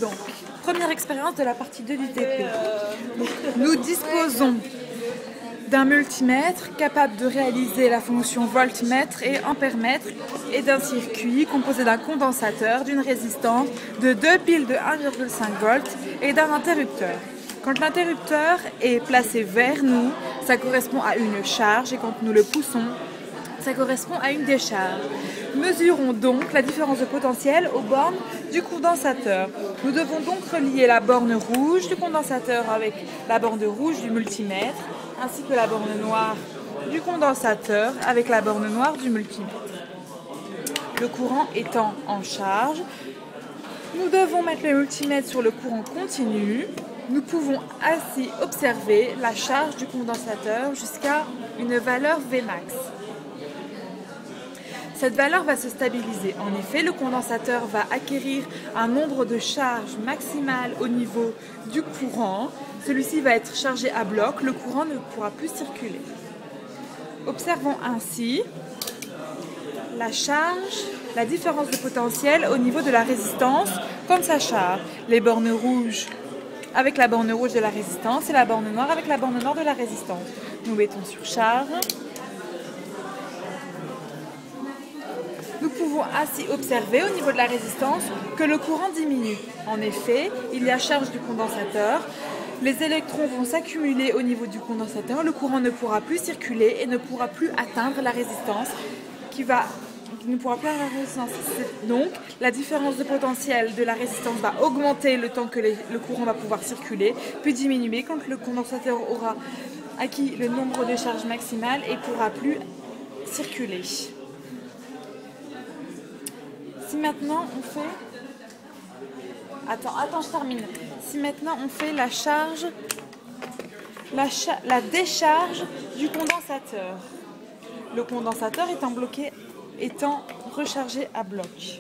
Donc, première expérience de la partie 2 du TP. Nous disposons d'un multimètre capable de réaliser la fonction voltmètre et ampèremètre et d'un circuit composé d'un condensateur, d'une résistance, de 2 piles de 1,5 volts et d'un interrupteur. Quand l'interrupteur est placé vers nous, ça correspond à une charge et quand nous le poussons, ça correspond à une décharge. Mesurons donc la différence de potentiel aux bornes du condensateur. Nous devons donc relier la borne rouge du condensateur avec la borne rouge du multimètre, ainsi que la borne noire du condensateur avec la borne noire du multimètre. Le courant étant en charge, nous devons mettre le multimètre sur le courant continu. Nous pouvons ainsi observer la charge du condensateur jusqu'à une valeur Vmax. Cette valeur va se stabiliser. En effet, le condensateur va acquérir un nombre de charges maximales au niveau du courant. Celui-ci va être chargé à bloc, le courant ne pourra plus circuler. Observons ainsi la charge, la différence de potentiel au niveau de la résistance comme ça charge. Les bornes rouges avec la borne rouge de la résistance et la borne noire avec la borne noire de la résistance. Nous mettons sur charge. Nous pouvons ainsi observer au niveau de la résistance que le courant diminue. En effet, il y a charge du condensateur, les électrons vont s'accumuler au niveau du condensateur, le courant ne pourra plus circuler et ne pourra plus atteindre la résistance Donc, la différence de potentiel de la résistance va augmenter le temps que le courant va pouvoir circuler, puis diminuer quand le condensateur aura acquis le nombre de charges maximales et ne pourra plus circuler. Si maintenant on fait... Attends, je termine. Si maintenant on fait la charge, la décharge du condensateur. Le condensateur étant rechargé à bloc.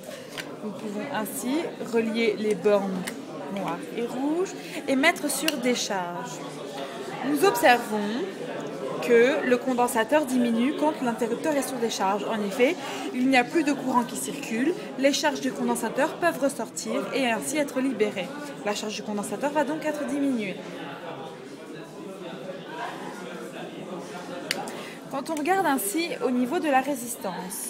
Nous pouvons ainsi relier les bornes noires et rouges et mettre sur décharge. Nous observons que le condensateur diminue quand l'interrupteur est sur décharge. En effet, il n'y a plus de courant qui circule, les charges du condensateur peuvent ressortir et ainsi être libérées. La charge du condensateur va donc être diminuée. Quand on regarde ainsi au niveau de la résistance,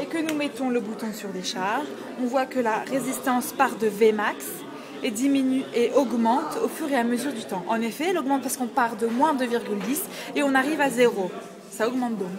et que nous mettons le bouton sur décharge, on voit que la résistance part de Vmax et diminue et augmente au fur et à mesure du temps. En effet, elle augmente parce qu'on part de moins 2,10 et on arrive à 0. Ça augmente donc.